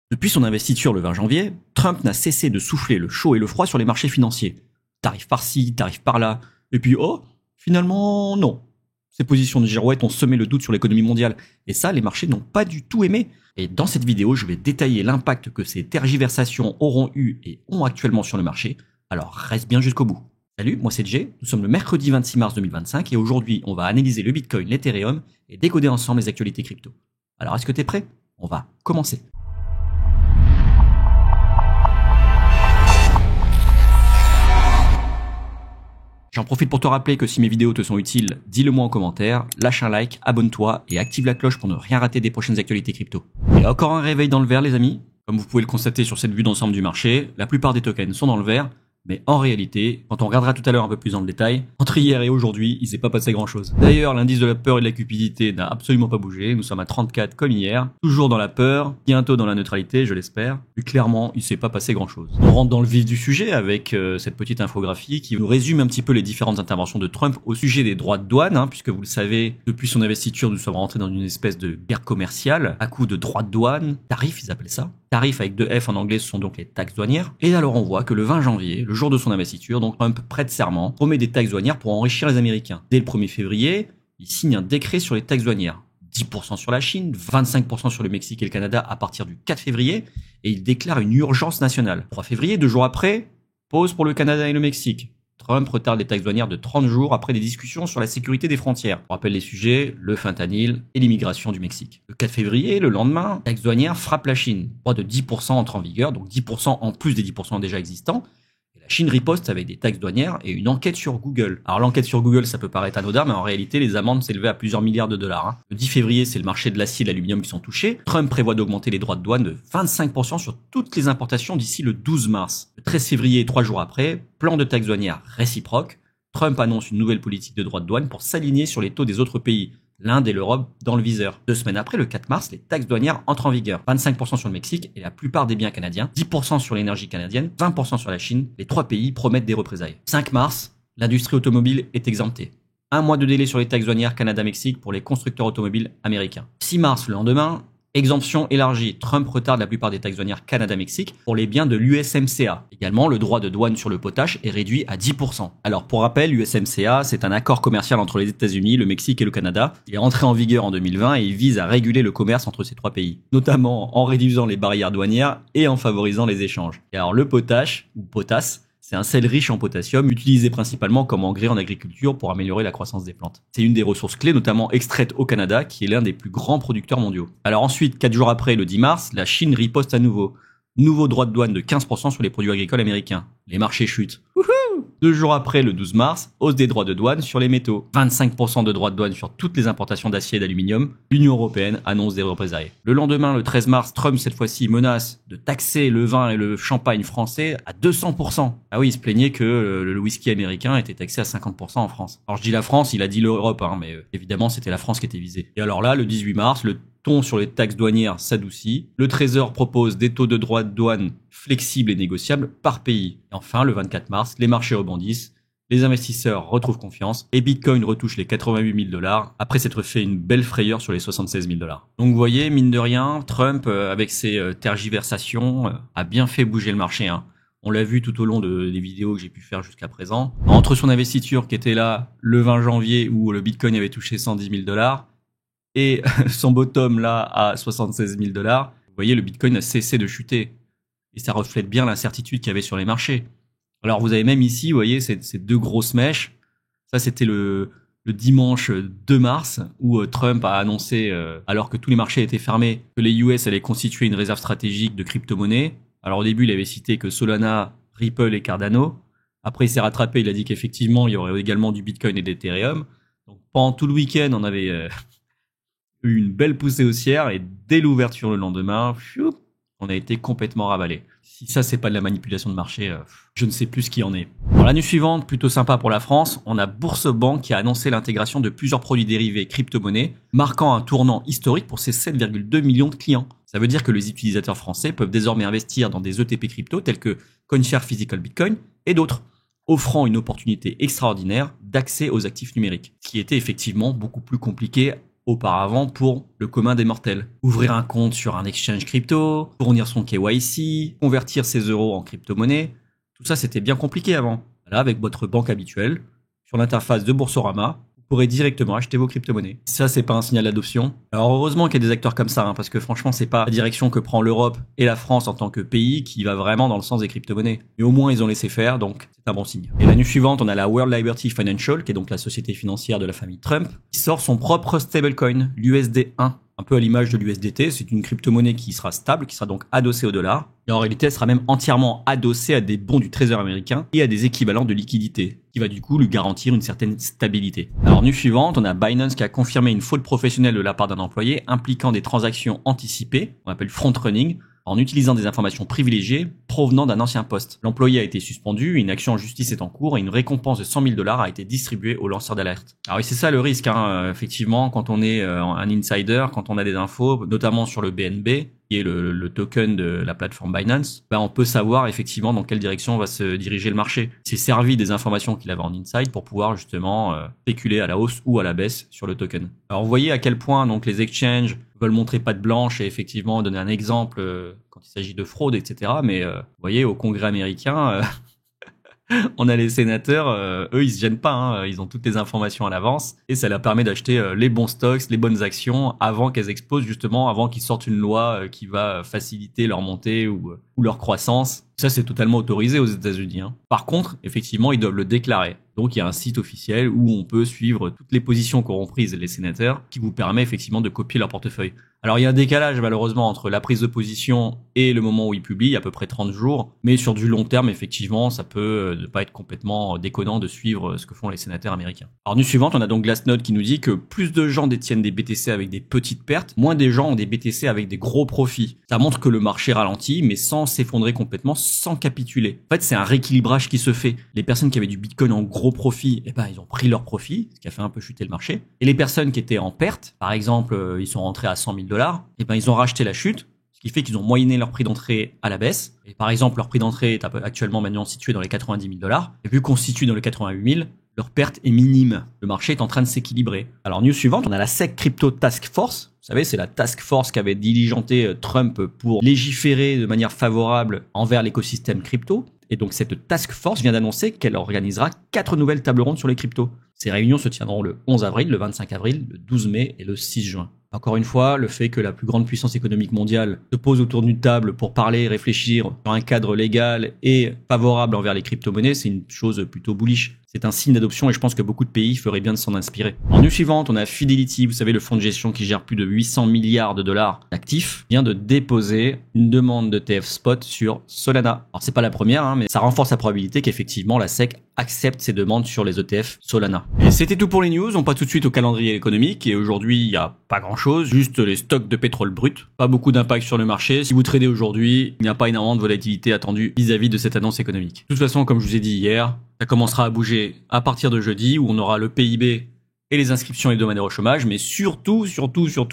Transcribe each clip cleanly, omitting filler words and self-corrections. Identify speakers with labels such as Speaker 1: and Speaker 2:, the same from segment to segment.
Speaker 1: Depuis son investiture le 20 janvier, Trump n'a cessé de souffler le chaud et le froid sur les marchés financiers. Tarif par-ci, tarif par-là, et puis finalement non. Ces positions de girouette ont semé le doute sur l'économie mondiale, et ça les marchés n'ont pas du tout aimé. Et dans cette vidéo, je vais détailler l'impact que ces tergiversations auront eu et ont actuellement sur le marché, alors reste bien jusqu'au bout. Salut, moi c'est Jay, nous sommes le mercredi 26 mars 2025 et aujourd'hui on va analyser le Bitcoin, l'Ethereum et décoder ensemble les actualités crypto. Alors est-ce que t'es prêt? On va commencer. J'en profite pour te rappeler que si mes vidéos te sont utiles, dis-le moi en commentaire, lâche un like, abonne-toi et active la cloche pour ne rien rater des prochaines actualités crypto. Et encore un réveil dans le vert les amis. Comme vous pouvez le constater sur cette vue d'ensemble du marché, la plupart des tokens sont dans le vert, mais en réalité, quand on regardera tout à l'heure un peu plus dans le détail, entre hier et aujourd'hui, il s'est pas passé grand chose. D'ailleurs, l'indice de la peur et de la cupidité n'a absolument pas bougé, nous sommes à 34 comme hier, toujours dans la peur, bientôt dans la neutralité, je l'espère. Plus clairement, il s'est pas passé grand chose. On rentre dans le vif du sujet avec cette petite infographie qui nous résume un petit peu les différentes interventions de Trump au sujet des droits de douane, puisque vous le savez, depuis son investiture, nous sommes rentrés dans une espèce de guerre commerciale à coup de droits de douane, tarifs ils appellent ça. Tarifs avec 2 F en anglais, ce sont donc les taxes douanières. Et alors on voit que le 20 janvier, le jour de son investiture, donc Trump prête serment, promet des taxes douanières pour enrichir les Américains. Dès le 1er février, il signe un décret sur les taxes douanières. 10% sur la Chine, 25% sur le Mexique et le Canada à partir du 4 février, et il déclare une urgence nationale. 3 février, 2 jours après, pause pour le Canada et le Mexique. Trump retarde les taxes douanières de 30 jours après des discussions sur la sécurité des frontières. On rappelle les sujets, le fentanyl et l'immigration du Mexique. Le 4 février, le lendemain, taxes douanières frappe la Chine. Droit de 10% entre en vigueur, donc 10% en plus des 10% déjà existants. Et la Chine riposte avec des taxes douanières et une enquête sur Google. Alors l'enquête sur Google, ça peut paraître anodin, mais en réalité, les amendes s'élevaient à plusieurs milliards de dollars. Le 10 février, c'est le marché de l'acier et de l'aluminium qui sont touchés. Trump prévoit d'augmenter les droits de douane de 25% sur toutes les importations d'ici le 12 mars. Le 13 février, 3 jours après, plan de taxes douanières réciproques. Trump annonce une nouvelle politique de droits de douane pour s'aligner sur les taux des autres pays, l'Inde et l'Europe dans le viseur. 2 semaines après, le 4 mars, les taxes douanières entrent en vigueur. 25% sur le Mexique et la plupart des biens canadiens, 10% sur l'énergie canadienne, 20% sur la Chine. Les 3 pays promettent des représailles. 5 mars, l'industrie automobile est exemptée. 1 mois de délai sur les taxes douanières Canada-Mexique pour les constructeurs automobiles américains. 6 mars, le lendemain, exemption élargie. Trump retarde la plupart des taxes douanières Canada-Mexique pour les biens de l'USMCA. Également, le droit de douane sur le potache est réduit à 10%. Alors, pour rappel, l'USMCA, c'est un accord commercial entre les États-Unis, le Mexique et le Canada. Il est rentré en vigueur en 2020 et il vise à réguler le commerce entre ces 3 pays, notamment en réduisant les barrières douanières et en favorisant les échanges. Et alors, le potache, ou potasse, c'est un sel riche en potassium, utilisé principalement comme engrais en agriculture pour améliorer la croissance des plantes. C'est une des ressources clés, notamment extraite au Canada, qui est l'un des plus grands producteurs mondiaux. Alors ensuite, 4 jours après, le 10 mars, la Chine riposte à nouveau. Nouveau droit de douane de 15% sur les produits agricoles américains. Les marchés chutent. Wouhou! 2 jours après, le 12 mars, hausse des droits de douane sur les métaux. 25% de droits de douane sur toutes les importations d'acier et d'aluminium. L'Union européenne annonce des représailles. Le lendemain, le 13 mars, Trump, cette fois-ci, menace de taxer le vin et le champagne français à 200%. Ah oui, il se plaignait que le whisky américain était taxé à 50% en France. Alors je dis la France, il a dit l'Europe, mais évidemment, c'était la France qui était visée. Et alors là, le 18 mars, le ton sur les taxes douanières s'adoucit. Le Trésor propose des taux de droits de douane flexibles et négociables par pays. Et enfin, le 24 mars, les marchés rebondissent, les investisseurs retrouvent confiance et Bitcoin retouche les 88 000 $ après s'être fait une belle frayeur sur les 76 000 $. Donc vous voyez, mine de rien, Trump, avec ses tergiversations, a bien fait bouger le marché. On l'a vu tout au long des vidéos que j'ai pu faire jusqu'à présent. Entre son investiture qui était là le 20 janvier où le Bitcoin avait touché 110 000 $, et son bottom là à 76 000 $, vous voyez, le Bitcoin a cessé de chuter. Et ça reflète bien l'incertitude qu'il y avait sur les marchés. Alors vous avez même ici, vous voyez, ces 2 grosses mèches. Ça, c'était le dimanche 2 mars où Trump a annoncé, alors que tous les marchés étaient fermés, que les US allaient constituer une réserve stratégique de crypto-monnaies. Alors au début, il avait cité que Solana, Ripple et Cardano. Après, il s'est rattrapé, il a dit qu'effectivement, il y aurait également du Bitcoin et d'Ethereum. Donc pendant tout le week-end, on avait eu une belle poussée haussière et dès l'ouverture le lendemain, on a été complètement ravalé. Si ça, c'est pas de la manipulation de marché, je ne sais plus ce qui en est. Alors, la nuit suivante, plutôt sympa pour la France, on a Bourse-Banque qui a annoncé l'intégration de plusieurs produits dérivés crypto-monnaies, marquant un tournant historique pour ses 7,2 millions de clients. Ça veut dire que les utilisateurs français peuvent désormais investir dans des ETP crypto tels que CoinShares Physical Bitcoin et d'autres, offrant une opportunité extraordinaire d'accès aux actifs numériques, ce qui était effectivement beaucoup plus compliqué auparavant pour le commun des mortels. Ouvrir un compte sur un exchange crypto, fournir son KYC, convertir ses euros en crypto-monnaie, tout ça c'était bien compliqué avant. Là, avec votre banque habituelle, sur l'interface de Boursorama, vous pourrez directement acheter vos crypto-monnaies. Ça, c'est pas un signal d'adoption. Alors heureusement qu'il y a des acteurs comme ça, parce que franchement, c'est pas la direction que prend l'Europe et la France en tant que pays qui va vraiment dans le sens des crypto-monnaies. Mais au moins, ils ont laissé faire, donc c'est un bon signe. Et la news suivante, on a la World Liberty Financial, qui est donc la société financière de la famille Trump, qui sort son propre stablecoin, l'USD1. Un peu à l'image de l'USDT, c'est une crypto-monnaie qui sera stable, qui sera donc adossée au dollar. Et en réalité, elle sera même entièrement adossée à des bons du Trésor américain et à des équivalents de liquidité, qui va du coup lui garantir une certaine stabilité. Alors, news suivante, on a Binance qui a confirmé une faute professionnelle de la part d'un employé impliquant des transactions anticipées, on appelle front-running, en utilisant des informations privilégiées provenant d'un ancien poste. L'employé a été suspendu, une action en justice est en cours et une récompense de 100 000 $ a été distribuée aux lanceurs d'alerte. Alors oui, c'est ça le risque, effectivement, quand on est un insider, quand on a des infos, notamment sur le BNB, qui est le token de la plateforme Binance, on peut savoir effectivement dans quelle direction va se diriger le marché. Il s'est servi des informations qu'il avait en inside pour pouvoir justement spéculer à la hausse ou à la baisse sur le token. Alors vous voyez à quel point donc les exchanges veulent montrer patte blanche et effectivement donner un exemple quand il s'agit de fraude, etc. Mais vous voyez, au Congrès américain, on a les sénateurs, eux ils se gênent pas, ils ont toutes les informations à l'avance et ça leur permet d'acheter les bons stocks, les bonnes actions avant qu'elles explosent, justement avant qu'ils sortent une loi qui va faciliter leur montée ou leur croissance. Ça c'est totalement autorisé aux États-Unis. Par contre, effectivement, ils doivent le déclarer. Donc il y a un site officiel où on peut suivre toutes les positions qu'auront prises les sénateurs qui vous permet effectivement de copier leur portefeuille. Alors il y a un décalage malheureusement entre la prise de position et le moment où ils publient, à peu près 30 jours, mais sur du long terme effectivement ça peut ne pas être complètement déconnant de suivre ce que font les sénateurs américains. Alors news suivante, on a donc Glassnode qui nous dit que plus de gens détiennent des BTC avec des petites pertes, moins des gens ont des BTC avec des gros profits. Ça montre que le marché ralentit mais sans s'effondrer complètement, sans capituler. En fait c'est un rééquilibrage qui se fait. Les personnes qui avaient du Bitcoin en gros profit, ils ont pris leur profit, ce qui a fait un peu chuter le marché. Et les personnes qui étaient en perte, par exemple, ils sont rentrés à 100 000 $, ils ont racheté la chute, ce qui fait qu'ils ont moyenné leur prix d'entrée à la baisse. Et par exemple, leur prix d'entrée est actuellement maintenant situé dans les 90 000 $. Et vu qu'on se situe dans les 88 000, leur perte est minime. Le marché est en train de s'équilibrer. Alors, news suivante, on a la SEC Crypto Task Force. Vous savez, c'est la task force qu'avait diligenté Trump pour légiférer de manière favorable envers l'écosystème crypto. Et donc, cette task force vient d'annoncer qu'elle organisera 4 nouvelles tables rondes sur les cryptos. Ces réunions se tiendront le 11 avril, le 25 avril, le 12 mai et le 6 juin. Encore une fois, le fait que la plus grande puissance économique mondiale se pose autour d'une table pour parler et réfléchir sur un cadre légal et favorable envers les crypto-monnaies, c'est une chose plutôt bullish. C'est un signe d'adoption et je pense que beaucoup de pays feraient bien de s'en inspirer. En news suivante, on a Fidelity, vous savez, le fonds de gestion qui gère plus de 800 milliards de dollars d'actifs, vient de déposer une demande d'ETF spot sur Solana. Alors c'est pas la première, mais ça renforce la probabilité qu'effectivement la SEC accepte ces demandes sur les ETF Solana. Et c'était tout pour les news, on passe tout de suite au calendrier économique et aujourd'hui il n'y a pas grand chose, juste les stocks de pétrole brut, pas beaucoup d'impact sur le marché. Si vous tradez aujourd'hui, il n'y a pas énormément de volatilité attendue vis-à-vis de cette annonce économique. De toute façon, comme je vous ai dit hier, ça commencera à bouger à partir de jeudi où on aura le PIB et les inscriptions hebdomadaires au chômage, mais surtout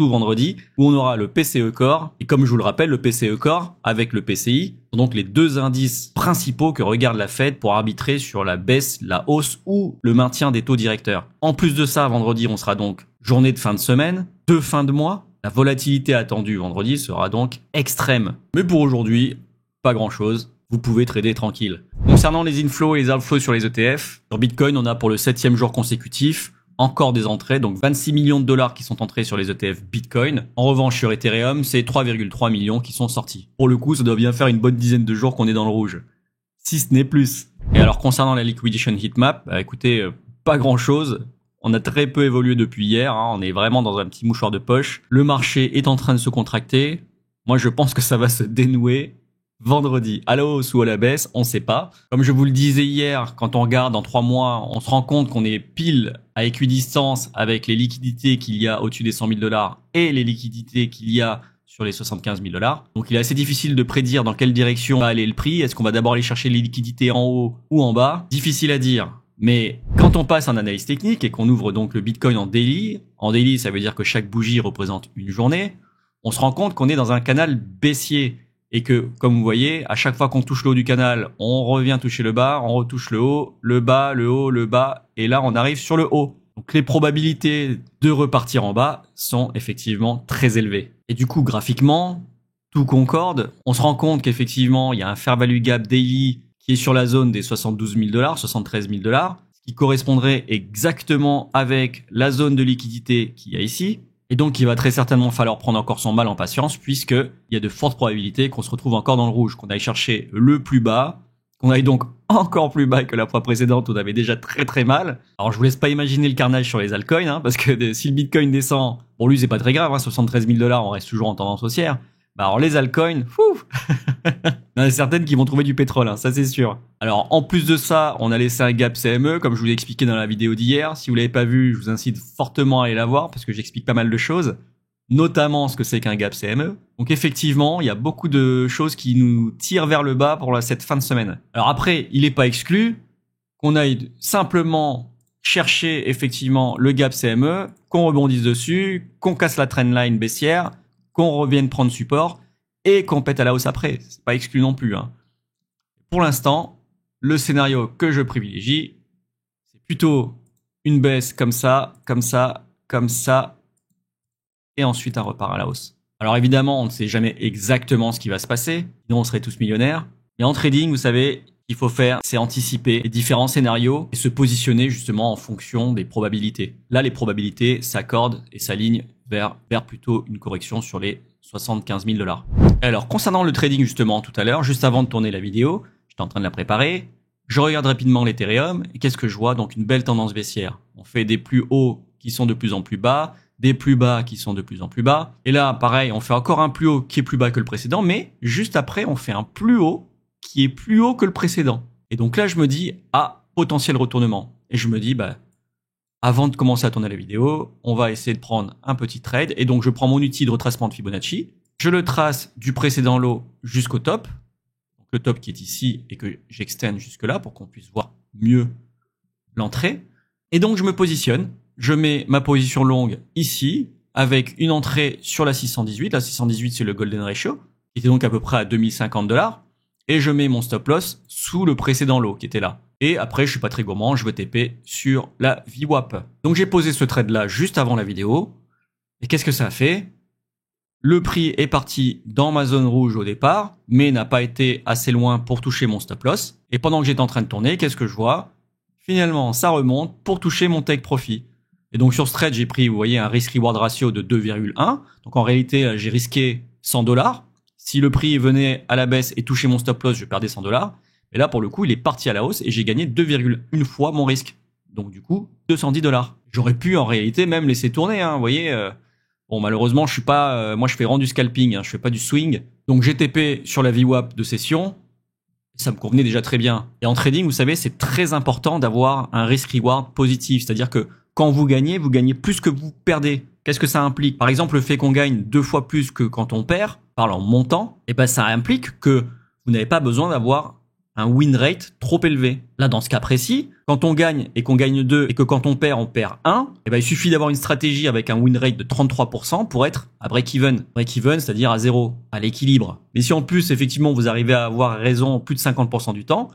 Speaker 1: vendredi où on aura le PCE Core. Et comme je vous le rappelle, le PCE Core avec le PCI sont donc les deux indices principaux que regarde la Fed pour arbitrer sur la baisse, la hausse ou le maintien des taux directeurs. En plus de ça, vendredi, on sera donc journée de fin de semaine, de fin de mois. La volatilité attendue vendredi sera donc extrême. Mais pour aujourd'hui, pas grand chose. Vous pouvez trader tranquille. Concernant les inflows et les outflows sur les ETF, sur Bitcoin, on a pour le 7e jour consécutif encore des entrées, donc 26 millions de dollars qui sont entrés sur les ETF Bitcoin. En revanche, sur Ethereum, c'est 3,3 millions qui sont sortis. Pour le coup, ça doit bien faire une bonne dizaine de jours qu'on est dans le rouge. Si ce n'est plus. Et alors, concernant la liquidation heatmap, écoutez, pas grand chose. On a très peu évolué depuis hier, on est vraiment dans un petit mouchoir de poche. Le marché est en train de se contracter. Moi, je pense que ça va se dénouer vendredi, à la hausse ou à la baisse, on sait pas. Comme je vous le disais hier, quand on regarde en 3 mois, on se rend compte qu'on est pile à équidistance avec les liquidités qu'il y a au-dessus des 100 000 $ et les liquidités qu'il y a sur les 75 000 $. Donc il est assez difficile de prédire dans quelle direction va aller le prix. Est-ce qu'on va d'abord aller chercher les liquidités en haut ou en bas? Difficile à dire. Mais quand on passe en analyse technique et qu'on ouvre donc le Bitcoin en daily ça veut dire que chaque bougie représente une journée, on se rend compte qu'on est dans un canal baissier. Et que, comme vous voyez, à chaque fois qu'on touche le haut du canal, on revient toucher le bas, on retouche le haut, le bas, le haut, le bas, et là on arrive sur le haut. Donc les probabilités de repartir en bas sont effectivement très élevées. Et du coup, graphiquement, tout concorde. On se rend compte qu'effectivement, il y a un fair value gap daily qui est sur la zone des 72 000 $, 73 000 $, ce qui correspondrait exactement avec la zone de liquidité qu'il y a ici. Et donc, il va très certainement falloir prendre encore son mal en patience, puisqu'il y a de fortes probabilités qu'on se retrouve encore dans le rouge, qu'on aille chercher le plus bas, qu'on aille donc encore plus bas que la fois précédente, on avait déjà très très mal. Alors, je vous laisse pas imaginer le carnage sur les altcoins, hein, parce que si le Bitcoin descend, pour lui, c'est pas très grave, hein, 73 000 $, on reste toujours en tendance haussière. Bah alors les altcoins, il y en a certaines qui vont trouver du pétrole, hein, ça c'est sûr. Alors en plus de ça, on a laissé un gap CME, comme je vous l'ai expliqué dans la vidéo d'hier. Si vous l'avez pas vu, je vous incite fortement à aller la voir, parce que j'explique pas mal de choses, notamment ce que c'est qu'un gap CME. Donc effectivement, il y a beaucoup de choses qui nous tirent vers le bas pour cette fin de semaine. Alors après, il n'est pas exclu qu'on aille simplement chercher effectivement le gap CME, qu'on rebondisse dessus, qu'on casse la trendline baissière, qu'on revienne prendre support et qu'on pète à la hausse après. C'est pas exclu non plus, hein. Pour l'instant, le scénario que je privilégie, c'est plutôt une baisse comme ça, comme ça, comme ça, et ensuite un repart à la hausse. Alors évidemment, on ne sait jamais exactement ce qui va se passer, sinon on serait tous millionnaires. Mais en trading, vous savez, qu'il faut faire, c'est anticiper les différents scénarios et se positionner justement en fonction des probabilités. Là, les probabilités s'accordent et s'alignent vers plutôt une correction sur les 75 000 $. Alors, concernant le trading justement tout à l'heure, juste avant de tourner la vidéo, j'étais en train de la préparer, je regarde rapidement l'Ethereum et qu'est-ce que je vois? Donc une belle tendance baissière. On fait des plus hauts qui sont de plus en plus bas, des plus bas qui sont de plus en plus bas. Et là, pareil, on fait encore un plus haut qui est plus bas que le précédent, mais juste après, on fait un plus haut qui est plus haut que le précédent. Et donc là, je me dis, ah, potentiel retournement. Et je me dis, bah, avant de commencer à tourner la vidéo, on va essayer de prendre un petit trade. Et donc, je prends mon outil de retracement de Fibonacci. Je le trace du précédent lot jusqu'au top. Donc, le top qui est ici et que j'extende jusque là pour qu'on puisse voir mieux l'entrée. Et donc, je me positionne. Je mets ma position longue ici avec une entrée sur la 618. La 618, c'est le Golden Ratio, qui était donc à peu près à 2050 $. Et je mets mon stop loss sous le précédent lot qui était là. Et après, je suis pas très gourmand, je veux TP sur la VWAP. Donc j'ai posé ce trade là juste avant la vidéo. Et qu'est-ce que ça a fait? Le prix est parti dans ma zone rouge au départ, mais n'a pas été assez loin pour toucher mon stop loss. Et pendant que j'étais en train de tourner, qu'est-ce que je vois? Finalement, ça remonte pour toucher mon take profit. Et donc sur ce trade, j'ai pris, vous voyez, un risk-reward ratio de 2,1. Donc en réalité, j'ai risqué 100 $. Si le prix venait à la baisse et touchait mon stop loss, je perdais 100 $. Et là, pour le coup, il est parti à la hausse et j'ai gagné 2,1 fois mon risque. Donc du coup, 210 $. J'aurais pu en réalité même laisser tourner, hein, vous voyez. Bon, malheureusement, je suis pas, moi je fais rendu scalping, hein, je fais pas du swing. Donc j'ai TP sur la VWAP de session. Ça me convenait déjà très bien. Et en trading, vous savez, c'est très important d'avoir un risk-reward positif. C'est-à-dire que quand vous gagnez plus que vous perdez. Qu'est-ce que ça implique? Par exemple, le fait qu'on gagne 2 fois plus que quand on perd, parle en montant, et ben ça implique que vous n'avez pas besoin d'avoir un win rate trop élevé. Là, dans ce cas précis, quand on gagne et qu'on gagne 2 et que quand on perd 1, et ben il suffit d'avoir une stratégie avec un win rate de 33% pour être à break-even. Break-even, c'est-à-dire à zéro, à l'équilibre. Mais si en plus, effectivement, vous arrivez à avoir raison plus de 50% du temps,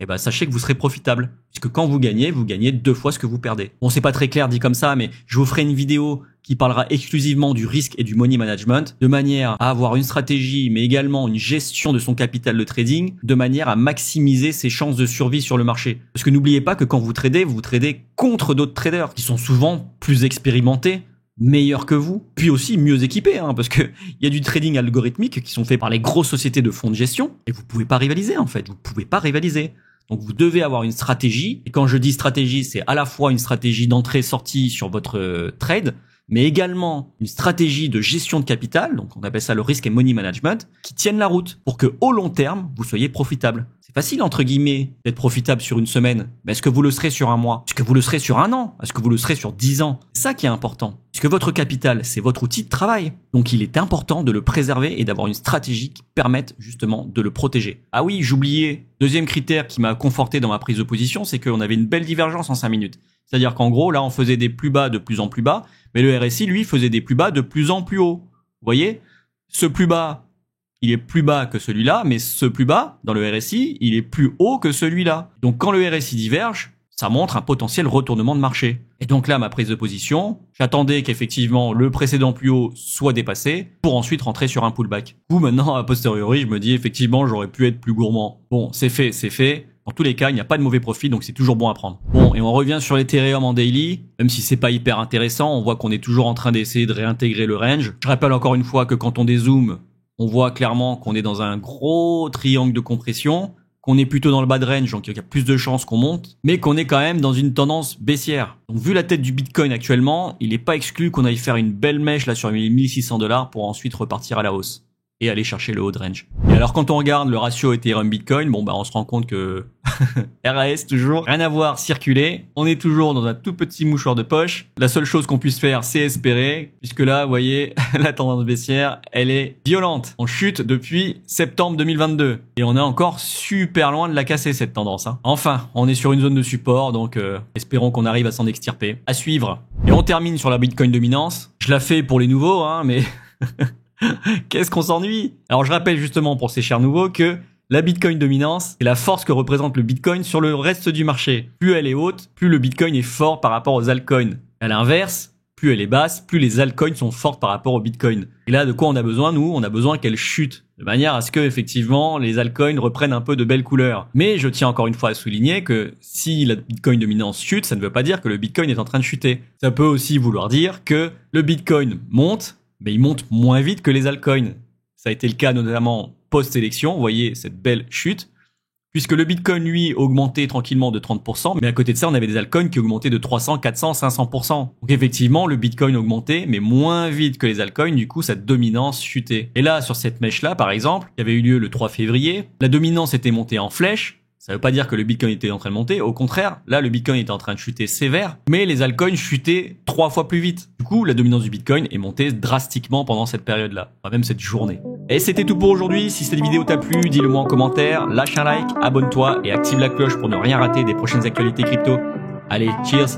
Speaker 1: et ben sachez que vous serez profitable. Puisque quand vous gagnez 2 fois ce que vous perdez. Bon, c'est pas très clair dit comme ça, mais je vous ferai une vidéo qui parlera exclusivement du risque et du money management, de manière à avoir une stratégie, mais également une gestion de son capital de trading, de manière à maximiser ses chances de survie sur le marché. Parce que n'oubliez pas que quand vous tradez contre d'autres traders, qui sont souvent plus expérimentés, meilleurs que vous, puis aussi mieux équipés, hein, parce que il y a du trading algorithmique qui sont faits par les grosses sociétés de fonds de gestion, et vous pouvez pas rivaliser en fait, vous pouvez pas rivaliser. Donc vous devez avoir une stratégie, et quand je dis stratégie, c'est à la fois une stratégie d'entrée-sortie sur votre trade, mais également une stratégie de gestion de capital, donc on appelle ça le risk et money management, qui tienne la route pour que au long terme, vous soyez profitable. C'est facile, entre guillemets, d'être profitable sur une semaine, mais est-ce que vous le serez sur un mois? Est-ce que vous le serez sur un an? Est-ce que vous le serez sur 10 ans? C'est ça qui est important. Puisque votre capital, c'est votre outil de travail. Donc il est important de le préserver et d'avoir une stratégie qui permette justement de le protéger. Ah oui, j'oubliais, deuxième critère qui m'a conforté dans ma prise de position, c'est qu'on avait une belle divergence en 5 minutes. C'est-à-dire qu'en gros, là, on faisait des plus bas de plus en plus bas, mais le RSI, lui, faisait des plus bas de plus en plus haut. Vous voyez? Ce plus bas, il est plus bas que celui-là, mais ce plus bas, dans le RSI, il est plus haut que celui-là. Donc quand le RSI diverge, ça montre un potentiel retournement de marché. Et donc là, ma prise de position, j'attendais qu'effectivement le précédent plus haut soit dépassé pour ensuite rentrer sur un pullback. Ou maintenant, a posteriori, je me dis effectivement, j'aurais pu être plus gourmand. Bon, c'est fait, c'est fait. Dans tous les cas, il n'y a pas de mauvais profit, donc c'est toujours bon à prendre. Bon, et on revient sur l'Ethereum en daily. Même si c'est pas hyper intéressant, on voit qu'on est toujours en train d'essayer de réintégrer le range. Je rappelle encore une fois que quand on dézoome, on voit clairement qu'on est dans un gros triangle de compression, qu'on est plutôt dans le bas de range, donc il y a plus de chances qu'on monte, mais qu'on est quand même dans une tendance baissière. Donc vu la tête du Bitcoin actuellement, il n'est pas exclu qu'on aille faire une belle mèche là sur les 1600 $ pour ensuite repartir à la hausse et aller chercher le haut de range. Et alors quand on regarde le ratio Ethereum Bitcoin, bon bah on se rend compte que RAS toujours, rien à voir, circuler. On est toujours dans un tout petit mouchoir de poche. La seule chose qu'on puisse faire, c'est espérer, puisque là, vous voyez, la tendance baissière, elle est violente. On chute depuis septembre 2022. Et on est encore super loin de la casser, cette tendance. Hein. Enfin, on est sur une zone de support, donc espérons qu'on arrive à s'en extirper. À suivre. Et on termine sur la Bitcoin dominance. Je la fais pour les nouveaux, hein, mais... Qu'est-ce qu'on s'ennuie? Alors je rappelle justement pour ces chers nouveaux que la Bitcoin dominance est la force que représente le Bitcoin sur le reste du marché. Plus elle est haute, plus le Bitcoin est fort par rapport aux altcoins. À l'inverse, plus elle est basse, plus les altcoins sont fortes par rapport au Bitcoin. Et là, de quoi on a besoin, nous? On a besoin qu'elle chute, de manière à ce que, effectivement, les altcoins reprennent un peu de belles couleurs. Mais je tiens encore une fois à souligner que si la Bitcoin dominance chute, ça ne veut pas dire que le Bitcoin est en train de chuter. Ça peut aussi vouloir dire que le Bitcoin monte, mais il monte moins vite que les altcoins. Ça a été le cas notamment post-élection, vous voyez cette belle chute, puisque le Bitcoin, lui, augmentait tranquillement de 30%, mais à côté de ça, on avait des altcoins qui augmentaient de 300, 400, 500%. Donc effectivement, le Bitcoin augmentait, mais moins vite que les altcoins, du coup, sa dominance chutait. Et là, sur cette mèche-là, par exemple, qui avait eu lieu le 3 février, la dominance était montée en flèche. Ça veut pas dire que le Bitcoin était en train de monter, au contraire, là le Bitcoin était en train de chuter sévère, mais les altcoins chutaient 3 fois plus vite. Du coup, la dominance du Bitcoin est montée drastiquement pendant cette période-là, enfin même cette journée. Et c'était tout pour aujourd'hui. Si cette vidéo t'a plu, dis-le moi en commentaire, lâche un like, abonne-toi et active la cloche pour ne rien rater des prochaines actualités crypto. Allez, cheers!